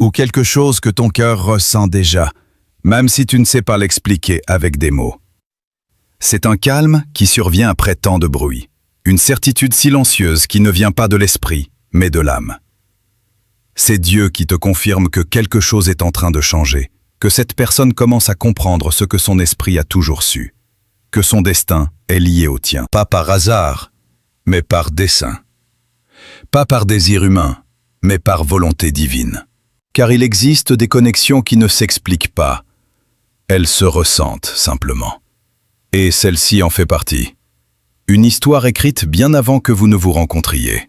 ou quelque chose que ton cœur ressent déjà, même si tu ne sais pas l'expliquer avec des mots. C'est un calme qui survient après tant de bruit, une certitude silencieuse qui ne vient pas de l'esprit, mais de l'âme. C'est Dieu qui te confirme que quelque chose est en train de changer, que cette personne commence à comprendre ce que son esprit a toujours su, que son destin est lié au tien, pas par hasard, mais par dessein. Pas par désir humain, mais par volonté divine. Car il existe des connexions qui ne s'expliquent pas. Elles se ressentent simplement. Et celle-ci en fait partie. Une histoire écrite bien avant que vous ne vous rencontriez.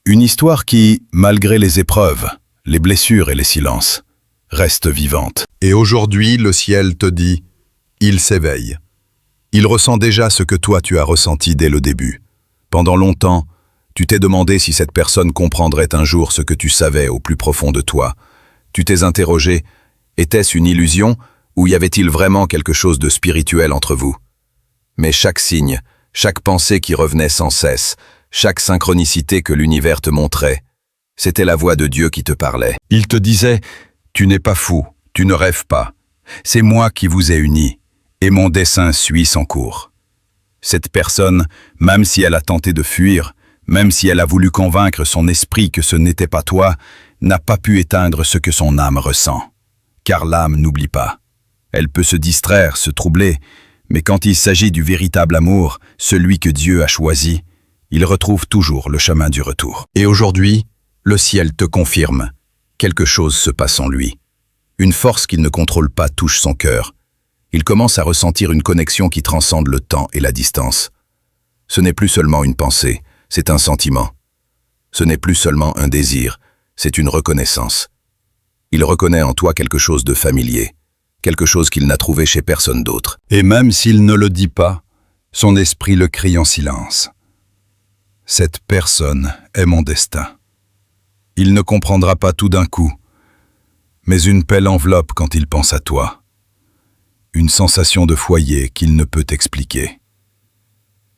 Une histoire qui, malgré les épreuves, les blessures et les silences, reste vivante. Et aujourd'hui, le ciel te dit, il s'éveille. Il ressent déjà ce que toi tu as ressenti dès le début. Pendant longtemps, tu t'es demandé si cette personne comprendrait un jour ce que tu savais au plus profond de toi. Tu t'es interrogé, était-ce une illusion ou y avait-il vraiment quelque chose de spirituel entre vous? Mais chaque signe, chaque pensée qui revenait sans cesse, chaque synchronicité que l'univers te montrait, c'était la voix de Dieu qui te parlait. Il te disait, tu n'es pas fou, tu ne rêves pas. C'est moi qui vous ai unis, et mon dessein suit son cours. Cette personne, même si elle a tenté de fuir, même si elle a voulu convaincre son esprit que ce n'était pas toi, n'a pas pu éteindre ce que son âme ressent. Car l'âme n'oublie pas. Elle peut se distraire, se troubler, mais quand il s'agit du véritable amour, celui que Dieu a choisi, il retrouve toujours le chemin du retour. Et aujourd'hui, le ciel te confirme. Quelque chose se passe en lui. Une force qu'il ne contrôle pas touche son cœur. Il commence à ressentir une connexion qui transcende le temps et la distance. Ce n'est plus seulement une pensée, c'est un sentiment. Ce n'est plus seulement un désir, c'est une reconnaissance. Il reconnaît en toi quelque chose de familier, quelque chose qu'il n'a trouvé chez personne d'autre. Et même s'il ne le dit pas, son esprit le crie en silence. Cette personne est mon destin. Il ne comprendra pas tout d'un coup, mais une paix l'enveloppe quand il pense à toi. Une sensation de foyer qu'il ne peut expliquer.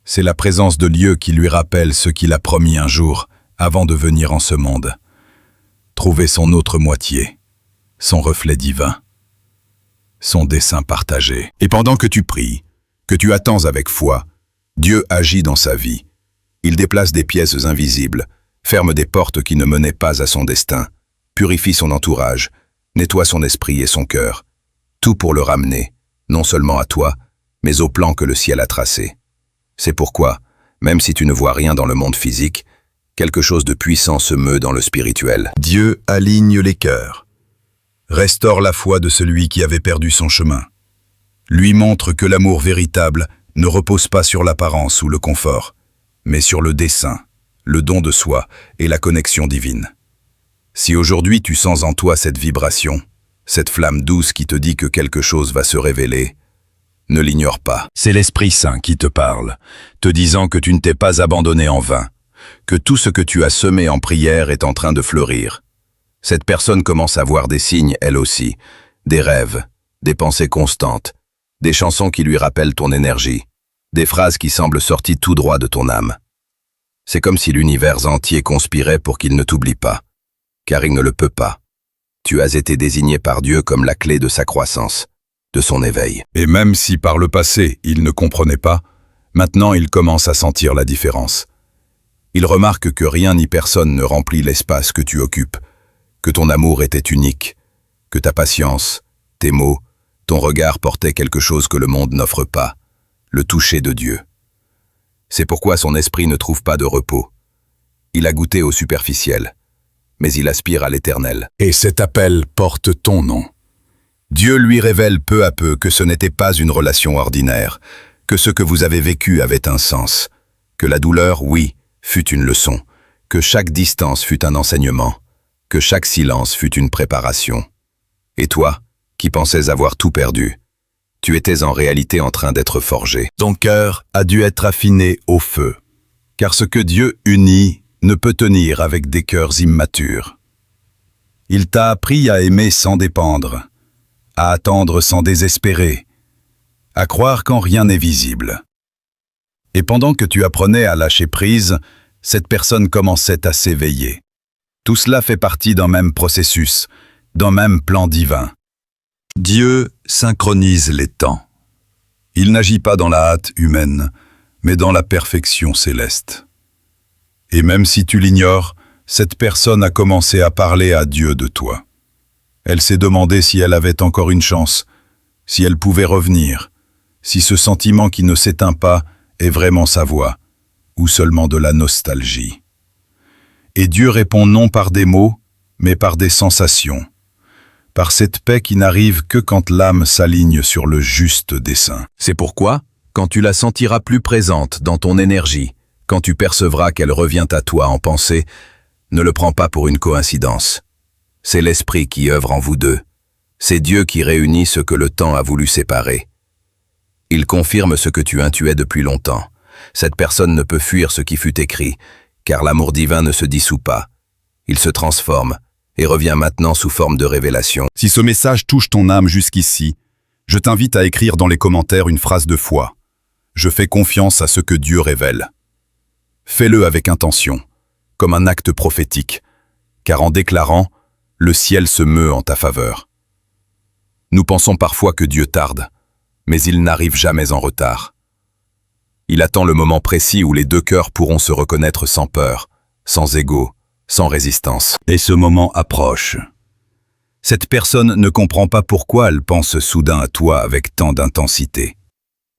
C'est la présence de Dieu qui lui rappelle ce qu'il a promis un jour avant de venir en ce monde. Trouver son autre moitié, son reflet divin, son dessein partagé. Et pendant que tu pries, que tu attends avec foi, Dieu agit dans sa vie. Il déplace des pièces invisibles, ferme des portes qui ne menaient pas à son destin, purifie son entourage, nettoie son esprit et son cœur, tout pour le ramener, non seulement à toi, mais au plan que le ciel a tracé. C'est pourquoi, même si tu ne vois rien dans le monde physique, quelque chose de puissant se meut dans le spirituel. Dieu aligne les cœurs, restaure la foi de celui qui avait perdu son chemin, lui montre que l'amour véritable ne repose pas sur l'apparence ou le confort, mais sur le dessein, le don de soi et la connexion divine. Si aujourd'hui tu sens en toi cette vibration, cette flamme douce qui te dit que quelque chose va se révéler, ne l'ignore pas. C'est l'Esprit Saint qui te parle, te disant que tu ne t'es pas abandonné en vain, que tout ce que tu as semé en prière est en train de fleurir. Cette personne commence à voir des signes, elle aussi, des rêves, des pensées constantes, des chansons qui lui rappellent ton énergie, des phrases qui semblent sorties tout droit de ton âme. C'est comme si l'univers entier conspirait pour qu'il ne t'oublie pas, car il ne le peut pas. Tu as été désigné par Dieu comme la clé de sa croissance, de son éveil. Et même si par le passé il ne comprenait pas, maintenant il commence à sentir la différence. Il remarque que rien ni personne ne remplit l'espace que tu occupes, que ton amour était unique, que ta patience, tes mots, ton regard portaient quelque chose que le monde n'offre pas, le toucher de Dieu. C'est pourquoi son esprit ne trouve pas de repos. Il a goûté au superficiel, mais il aspire à l'éternel. Et cet appel porte ton nom. Dieu lui révèle peu à peu que ce n'était pas une relation ordinaire, que ce que vous avez vécu avait un sens, que la douleur, oui, fut une leçon, que chaque distance fut un enseignement, que chaque silence fut une préparation. Et toi, qui pensais avoir tout perdu, tu étais en réalité en train d'être forgé. Ton cœur a dû être affiné au feu, car ce que Dieu unit ne peut tenir avec des cœurs immatures. Il t'a appris à aimer sans dépendre, à attendre sans désespérer, à croire quand rien n'est visible. Et pendant que tu apprenais à lâcher prise, cette personne commençait à s'éveiller. Tout cela fait partie d'un même processus, d'un même plan divin. Dieu synchronise les temps. Il n'agit pas dans la hâte humaine, mais dans la perfection céleste. Et même si tu l'ignores, cette personne a commencé à parler à Dieu de toi. Elle s'est demandé si elle avait encore une chance, si elle pouvait revenir, si ce sentiment qui ne s'éteint pas est vraiment sa voix, ou seulement de la nostalgie. Et Dieu répond non par des mots, mais par des sensations, par cette paix qui n'arrive que quand l'âme s'aligne sur le juste dessein. C'est pourquoi, quand tu la sentiras plus présente dans ton énergie, quand tu percevras qu'elle revient à toi en pensée, ne le prends pas pour une coïncidence. C'est l'Esprit qui œuvre en vous deux. C'est Dieu qui réunit ce que le temps a voulu séparer. Il confirme ce que tu intuais depuis longtemps. Cette personne ne peut fuir ce qui fut écrit, car l'amour divin ne se dissout pas. Il se transforme et revient maintenant sous forme de révélation. Si ce message touche ton âme jusqu'ici, je t'invite à écrire dans les commentaires une phrase de foi. Je fais confiance à ce que Dieu révèle. Fais-le avec intention, comme un acte prophétique, car en déclarant, le ciel se meut en ta faveur. Nous pensons parfois que Dieu tarde, mais il n'arrive jamais en retard. Il attend le moment précis où les deux cœurs pourront se reconnaître sans peur, sans ego, sans résistance. Et ce moment approche. Cette personne ne comprend pas pourquoi elle pense soudain à toi avec tant d'intensité.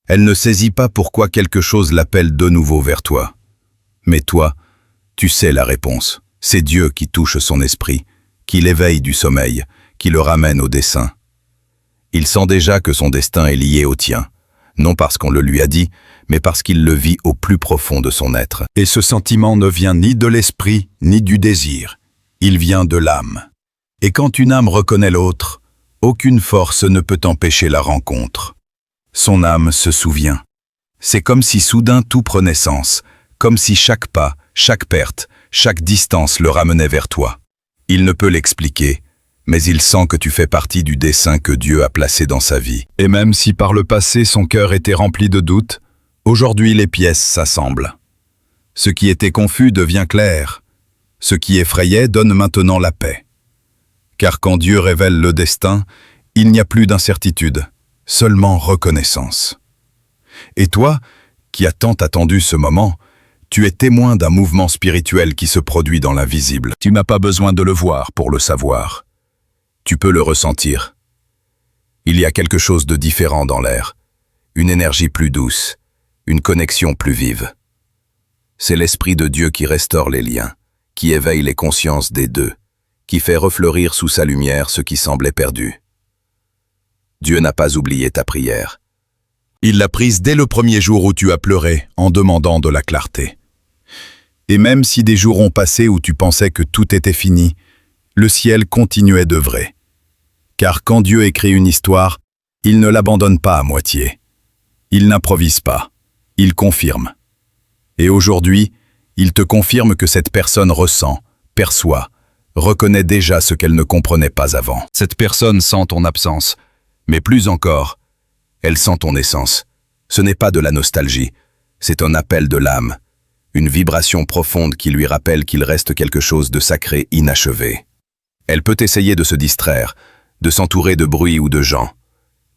Elle ne saisit pas pourquoi quelque chose l'appelle de nouveau vers toi. Mais toi, tu sais la réponse. C'est Dieu qui touche son esprit, qui l'éveille du sommeil, qui le ramène au dessein. Il sent déjà que son destin est lié au tien, non parce qu'on le lui a dit, mais parce qu'il le vit au plus profond de son être. Et ce sentiment ne vient ni de l'esprit, ni du désir. Il vient de l'âme. Et quand une âme reconnaît l'autre, aucune force ne peut empêcher la rencontre. Son âme se souvient. C'est comme si soudain tout prenait sens, comme si chaque pas, chaque perte, chaque distance le ramenait vers toi. Il ne peut l'expliquer, mais il sent que tu fais partie du dessein que Dieu a placé dans sa vie. Et même si par le passé son cœur était rempli de doutes, aujourd'hui les pièces s'assemblent. Ce qui était confus devient clair. Ce qui effrayait donne maintenant la paix. Car quand Dieu révèle le destin, il n'y a plus d'incertitude, seulement reconnaissance. Et toi, qui as tant attendu ce moment, tu es témoin d'un mouvement spirituel qui se produit dans l'invisible. Tu n'as pas besoin de le voir pour le savoir. Tu peux le ressentir. Il y a quelque chose de différent dans l'air, une énergie plus douce, une connexion plus vive. C'est l'Esprit de Dieu qui restaure les liens, qui éveille les consciences des deux, qui fait refleurir sous sa lumière ce qui semblait perdu. Dieu n'a pas oublié ta prière. Il l'a prise dès le premier jour où tu as pleuré en demandant de la clarté. Et même si des jours ont passé où tu pensais que tout était fini, le ciel continuait d'œuvrer. Car quand Dieu écrit une histoire, il ne l'abandonne pas à moitié. Il n'improvise pas, il confirme. Et aujourd'hui, il te confirme que cette personne ressent, perçoit, reconnaît déjà ce qu'elle ne comprenait pas avant. Cette personne sent ton absence, mais plus encore, elle sent ton essence. Ce n'est pas de la nostalgie, c'est un appel de l'âme, une vibration profonde qui lui rappelle qu'il reste quelque chose de sacré inachevé. Elle peut essayer de se distraire, de s'entourer de bruit ou de gens,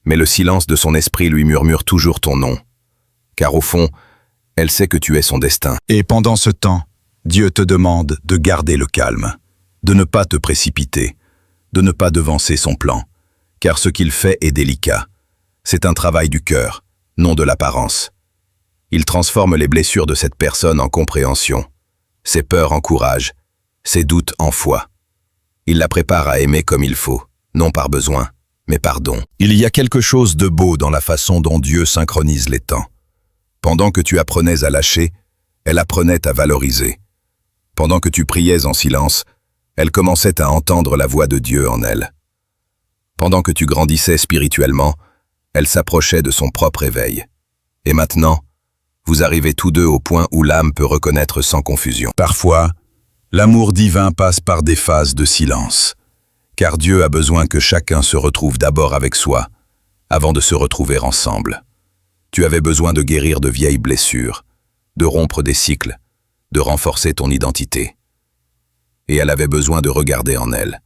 mais le silence de son esprit lui murmure toujours ton nom, car au fond, elle sait que tu es son destin. Et pendant ce temps, Dieu te demande de garder le calme, de ne pas te précipiter, de ne pas devancer son plan, car ce qu'il fait est délicat. C'est un travail du cœur, non de l'apparence. Il transforme les blessures de cette personne en compréhension, ses peurs en courage, ses doutes en foi. Il la prépare à aimer comme il faut, non par besoin, mais par don. Il y a quelque chose de beau dans la façon dont Dieu synchronise les temps. Pendant que tu apprenais à lâcher, elle apprenait à valoriser. Pendant que tu priais en silence, elle commençait à entendre la voix de Dieu en elle. Pendant que tu grandissais spirituellement, elle s'approchait de son propre éveil. Et maintenant, vous arrivez tous deux au point où l'âme peut reconnaître sans confusion. Parfois, l'amour divin passe par des phases de silence, car Dieu a besoin que chacun se retrouve d'abord avec soi, avant de se retrouver ensemble. Tu avais besoin de guérir de vieilles blessures, de rompre des cycles, de renforcer ton identité. et elle avait besoin de regarder en elle,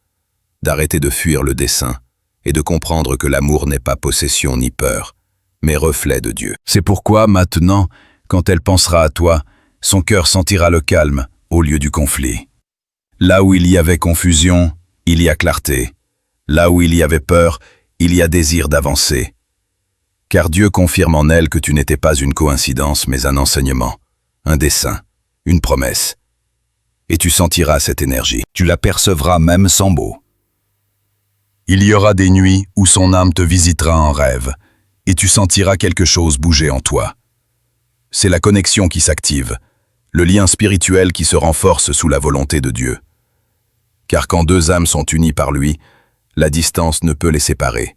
d'arrêter de fuir le dessein et de comprendre que l'amour n'est pas possession ni peur, mais reflet de Dieu. C'est pourquoi maintenant, quand elle pensera à toi, son cœur sentira le calme au lieu du conflit. Là où il y avait confusion, il y a clarté. Là où il y avait peur, il y a désir d'avancer. Car Dieu confirme en elle que tu n'étais pas une coïncidence, mais un enseignement, un dessein, une promesse. Et tu sentiras cette énergie. Tu la percevras même sans mots. Il y aura des nuits où son âme te visitera en rêve, et tu sentiras quelque chose bouger en toi. C'est la connexion qui s'active, le lien spirituel qui se renforce sous la volonté de Dieu. Car quand deux âmes sont unies par lui, la distance ne peut les séparer.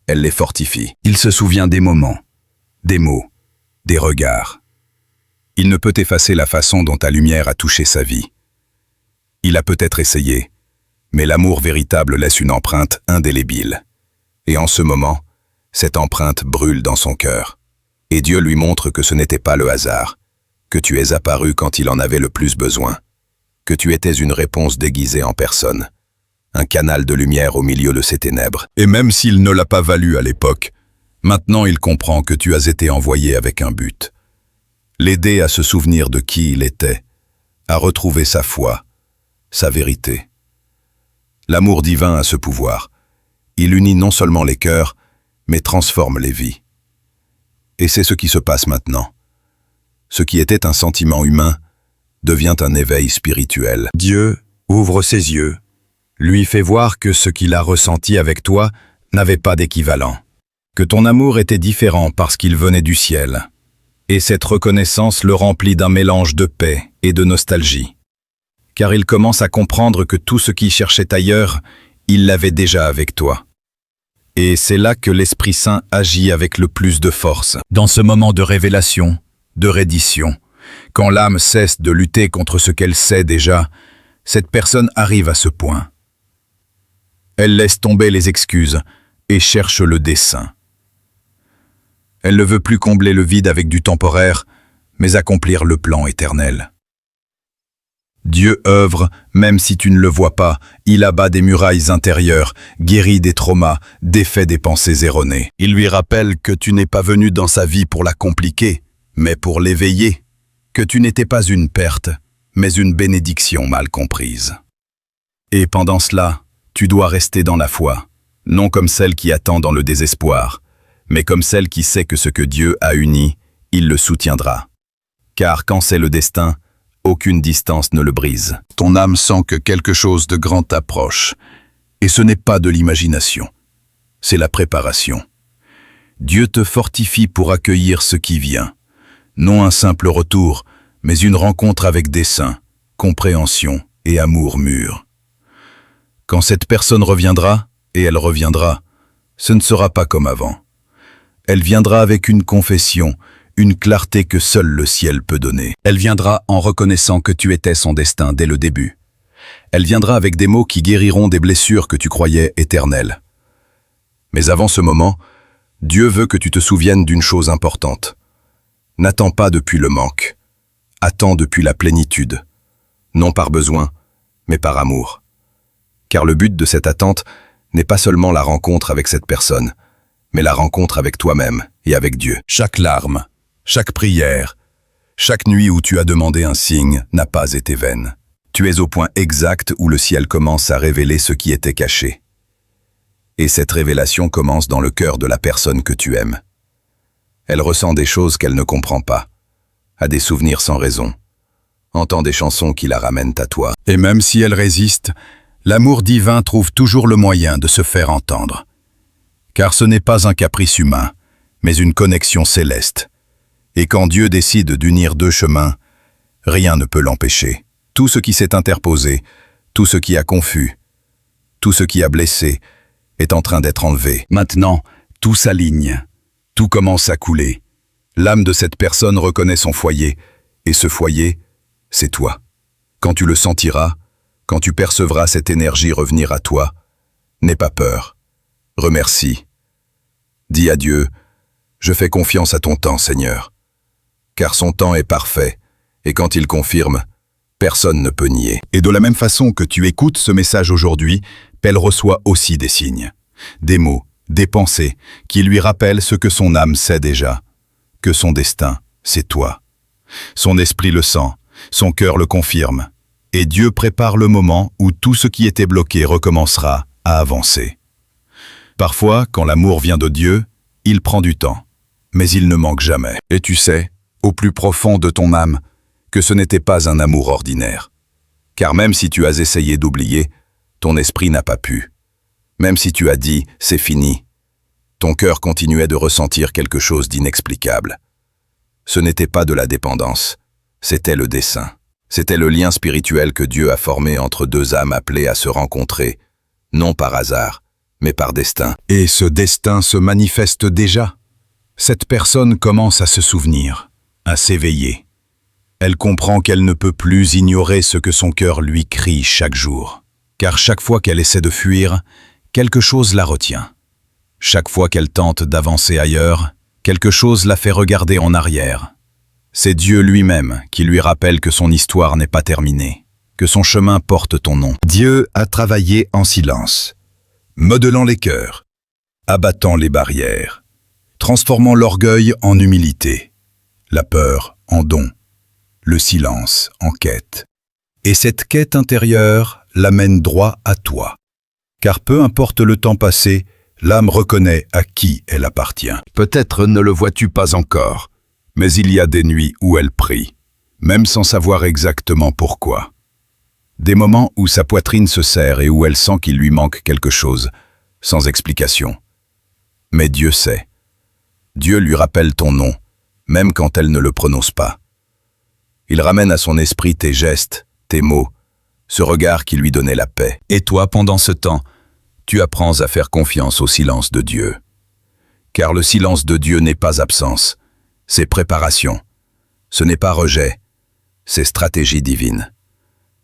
Elle les fortifie. Il se souvient des moments, des mots, des regards. Il ne peut effacer la façon dont ta lumière a touché sa vie. Il a peut-être essayé, mais l'amour véritable laisse une empreinte indélébile. Et en ce moment, cette empreinte brûle dans son cœur. Et Dieu lui montre que ce n'était pas le hasard, que tu es apparu quand il en avait le plus besoin, que tu étais une réponse déguisée en personne, un canal de lumière au milieu de ces ténèbres. Et même s'il ne l'a pas valu à l'époque, maintenant il comprend que tu as été envoyé avec un but. L'aider à se souvenir de qui il était, à retrouver sa foi, sa vérité. L'amour divin a ce pouvoir. Il unit non seulement les cœurs, mais transforme les vies. Et c'est ce qui se passe maintenant. Ce qui était un sentiment humain devient un éveil spirituel. Dieu ouvre ses yeux, lui fait voir que ce qu'il a ressenti avec toi n'avait pas d'équivalent, que ton amour était différent parce qu'il venait du ciel. Et cette reconnaissance le remplit d'un mélange de paix et de nostalgie. Car il commence à comprendre que tout ce qu'il cherchait ailleurs, il l'avait déjà avec toi. Et c'est là que l'Esprit Saint agit avec le plus de force. Dans ce moment de révélation, de reddition, quand l'âme cesse de lutter contre ce qu'elle sait déjà, cette personne arrive à ce point. Elle laisse tomber les excuses et cherche le dessein. Elle ne veut plus combler le vide avec du temporaire, mais accomplir le plan éternel. Dieu œuvre, même si tu ne le vois pas, il abat des murailles intérieures, guérit des traumas, défait des pensées erronées. Il lui rappelle que tu n'es pas venu dans sa vie pour la compliquer, mais pour l'éveiller, que tu n'étais pas une perte, mais une bénédiction mal comprise. Et pendant cela, tu dois rester dans la foi, non comme celle qui attend dans le désespoir, mais comme celle qui sait que ce que Dieu a uni, il le soutiendra. Car quand c'est le destin, aucune distance ne le brise. Ton âme sent que quelque chose de grand approche, et ce n'est pas de l'imagination, c'est la préparation. Dieu te fortifie pour accueillir ce qui vient, non un simple retour, mais une rencontre avec dessein, compréhension et amour mûr. Quand cette personne reviendra, et elle reviendra, ce ne sera pas comme avant. Elle viendra avec une confession, une clarté que seul le ciel peut donner. Elle viendra en reconnaissant que tu étais son destin dès le début. Elle viendra avec des mots qui guériront des blessures que tu croyais éternelles. Mais avant ce moment, Dieu veut que tu te souviennes d'une chose importante. N'attends pas depuis le manque. Attends depuis la plénitude. Non par besoin, mais par amour. Car le but de cette attente n'est pas seulement la rencontre avec cette personne, mais la rencontre avec toi-même et avec Dieu. Chaque larme, chaque prière, chaque nuit où tu as demandé un signe n'a pas été vaine. Tu es au point exact où le ciel commence à révéler ce qui était caché. Et cette révélation commence dans le cœur de la personne que tu aimes. Elle ressent des choses qu'elle ne comprend pas, a des souvenirs sans raison, entend des chansons qui la ramènent à toi. Et même si elle résiste, l'amour divin trouve toujours le moyen de se faire entendre. Car ce n'est pas un caprice humain, mais une connexion céleste. Et quand Dieu décide d'unir deux chemins, rien ne peut l'empêcher. Tout ce qui s'est interposé, tout ce qui a confus, tout ce qui a blessé, est en train d'être enlevé. Maintenant, tout s'aligne, tout commence à couler. L'âme de cette personne reconnaît son foyer, et ce foyer, c'est toi. Quand tu le sentiras, quand tu percevras cette énergie revenir à toi, n'aie pas peur. Remercie. Dis à Dieu, je fais confiance à ton temps, Seigneur. Car son temps est parfait, et quand il confirme, Personne ne peut nier. Et de la même façon que tu écoutes ce message aujourd'hui, elle reçoit aussi des signes, des mots, des pensées qui lui rappellent ce que son âme sait déjà, que son destin, c'est toi. Son esprit le sent, son cœur le confirme, et Dieu prépare le moment où tout ce qui était bloqué recommencera à avancer. Parfois, quand l'amour vient de Dieu, il prend du temps, mais il ne manque jamais. Et tu sais, au plus profond de ton âme, que ce n'était pas un amour ordinaire. Car même si tu as essayé d'oublier, ton esprit n'a pas pu. Même si tu as dit « c'est fini », ton cœur continuait de ressentir quelque chose d'inexplicable. Ce n'était pas de la dépendance, c'était le dessein. C'était le lien spirituel que Dieu a formé entre deux âmes appelées à se rencontrer, non par hasard, mais par destin. Et ce destin se manifeste déjà. Cette personne commence à se souvenir, à s'éveiller. Elle comprend qu'elle ne peut plus ignorer ce que son cœur lui crie chaque jour. Car chaque fois qu'elle essaie de fuir, quelque chose la retient. Chaque fois qu'elle tente d'avancer ailleurs, quelque chose la fait regarder en arrière. C'est Dieu lui-même qui lui rappelle que son histoire n'est pas terminée, que son chemin porte ton nom. Dieu a travaillé en silence, modelant les cœurs, abattant les barrières, transformant l'orgueil en humilité, la peur en don, le silence en quête. Et cette quête intérieure l'amène droit à toi. Car peu importe le temps passé, l'âme reconnaît à qui elle appartient. Peut-être ne le vois-tu pas encore, mais il y a des nuits où elle prie, même sans savoir exactement pourquoi. Des moments où sa poitrine se serre et où elle sent qu'il lui manque quelque chose, sans explication. Mais Dieu sait. Dieu lui rappelle ton nom, même quand elle ne le prononce pas. Il ramène à son esprit tes gestes, tes mots, ce regard qui lui donnait la paix. Et toi, pendant ce temps, tu apprends à faire confiance au silence de Dieu. Car le silence de Dieu n'est pas absence, c'est préparation. Ce n'est pas rejet, c'est stratégie divine.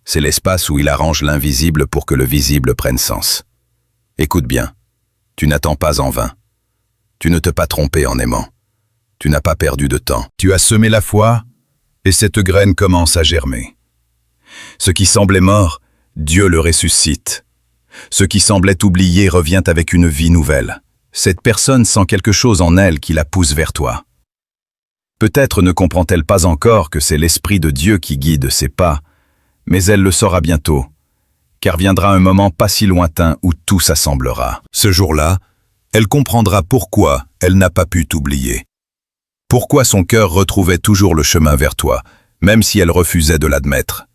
C'est l'espace où il arrange l'invisible pour que le visible prenne sens. Écoute bien, tu n'attends pas en vain. Tu ne t'es pas trompé en aimant. Tu n'as pas perdu de temps. Tu as semé la foi, et cette graine commence à germer. Ce qui semblait mort, Dieu le ressuscite. Ce qui semblait oublié revient avec une vie nouvelle. Cette personne sent quelque chose en elle qui la pousse vers toi. Peut-être ne comprend-elle pas encore que c'est l'Esprit de Dieu qui guide ses pas, mais elle le saura bientôt, car viendra un moment pas si lointain où tout s'assemblera. Ce jour-là, elle comprendra pourquoi elle n'a pas pu t'oublier. Pourquoi son cœur retrouvait toujours le chemin vers toi, même si elle refusait de l'admettre.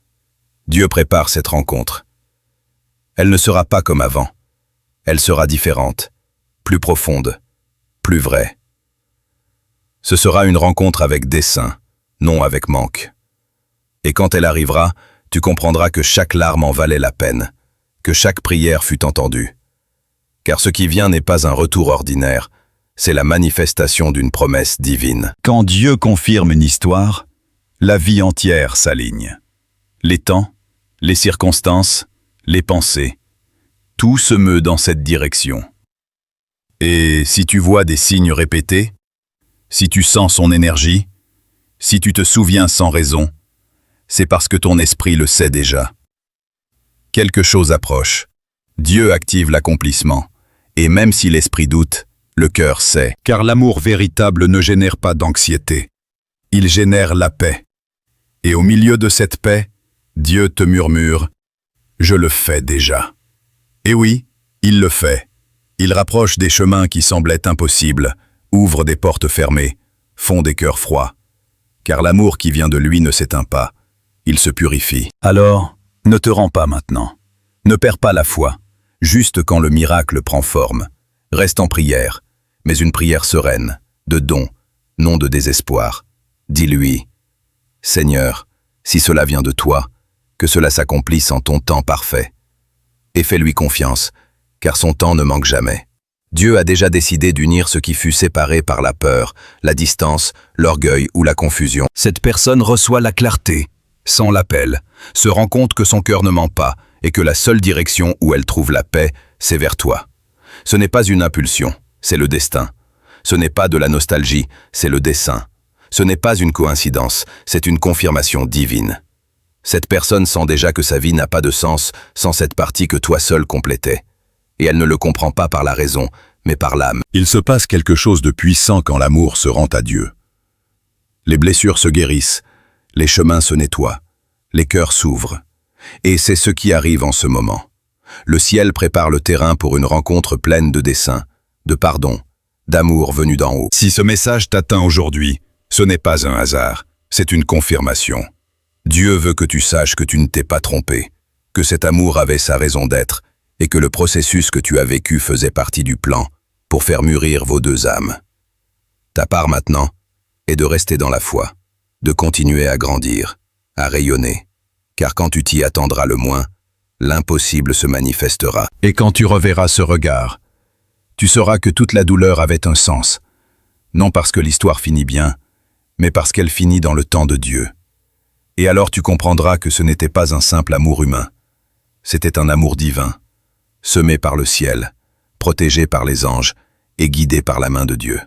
Dieu prépare cette rencontre. Elle ne sera pas comme avant. Elle sera différente, plus profonde, plus vraie. Ce sera une rencontre avec dessein, non avec manque. Et quand elle arrivera, tu comprendras que chaque larme en valait la peine, que chaque prière fut entendue. Car ce qui vient n'est pas un retour ordinaire, c'est la manifestation d'une promesse divine. Quand Dieu confirme une histoire, la vie entière s'aligne. Les temps, les circonstances, les pensées, tout se meut dans cette direction. Et si tu vois des signes répétés, si tu sens son énergie, si tu te souviens sans raison, c'est parce que ton esprit le sait déjà. Quelque chose approche. Dieu active l'accomplissement. Et même si l'esprit doute, le cœur sait. Car l'amour véritable ne génère pas d'anxiété. Il génère la paix. Et au milieu de cette paix, Dieu te murmure « Je le fais déjà ». Et oui, il le fait. Il rapproche des chemins qui semblaient impossibles, ouvre des portes fermées, fond des cœurs froids. Car l'amour qui vient de lui ne s'éteint pas. Il se purifie. Alors, ne te rends pas maintenant. Ne perds pas la foi. Juste quand le miracle prend forme. Reste en prière, mais une prière sereine, de don, non de désespoir. Dis-lui, « Seigneur, si cela vient de toi, que cela s'accomplisse en ton temps parfait. » Et fais-lui confiance, car son temps ne manque jamais. Dieu a déjà décidé d'unir ce qui fut séparé par la peur, la distance, l'orgueil ou la confusion. Cette personne reçoit la clarté, sans l'appel, se rend compte que son cœur ne ment pas et que la seule direction où elle trouve la paix, c'est vers toi. Ce n'est pas une impulsion, c'est le destin. Ce n'est pas de la nostalgie, c'est le dessein. Ce n'est pas une coïncidence, c'est une confirmation divine. Cette personne sent déjà que sa vie n'a pas de sens sans cette partie que toi seul complétais. Et elle ne le comprend pas par la raison, mais par l'âme. Il se passe quelque chose de puissant quand l'amour se rend à Dieu. Les blessures se guérissent, les chemins se nettoient, les cœurs s'ouvrent. Et c'est ce qui arrive en ce moment. Le ciel prépare le terrain pour une rencontre pleine de desseins, de pardon, d'amour venu d'en haut. Si ce message t'atteint aujourd'hui, ce n'est pas un hasard, c'est une confirmation. Dieu veut que tu saches que tu ne t'es pas trompé, que cet amour avait sa raison d'être et que le processus que tu as vécu faisait partie du plan pour faire mûrir vos deux âmes. Ta part maintenant est de rester dans la foi, de continuer à grandir, à rayonner, car quand tu t'y attendras le moins, l'impossible se manifestera. Et quand tu reverras ce regard, tu sauras que toute la douleur avait un sens, non parce que l'histoire finit bien, mais parce qu'elle finit dans le temps de Dieu. Et alors tu comprendras que ce n'était pas un simple amour humain, c'était un amour divin, semé par le ciel, protégé par les anges et guidé par la main de Dieu.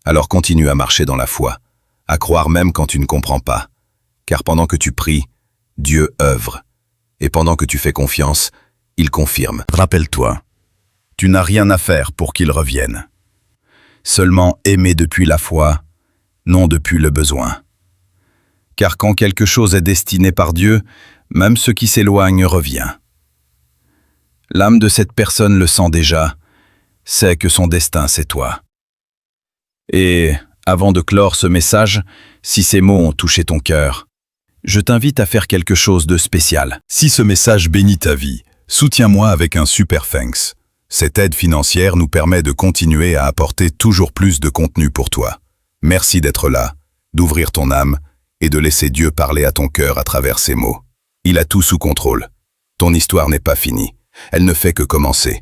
Alors continue à marcher dans la foi, à croire même quand tu ne comprends pas, car pendant que tu pries, Dieu œuvre, et pendant que tu fais confiance, il confirme. Rappelle-toi, tu n'as rien à faire pour qu'il revienne. Seulement aimer depuis la foi, non depuis le besoin. Car quand quelque chose est destiné par Dieu, même ce qui s'éloigne revient. L'âme de cette personne le sent déjà, sait que son destin c'est toi. Et, avant de clore ce message, si ces mots ont touché ton cœur, je t'invite à faire quelque chose de spécial. Si ce message bénit ta vie, soutiens-moi avec un super thanks. Cette aide financière nous permet de continuer à apporter toujours plus de contenu pour toi. Merci d'être là, d'ouvrir ton âme et de laisser Dieu parler à ton cœur à travers ces mots. Il a tout sous contrôle. Ton histoire n'est pas finie. Elle ne fait que commencer.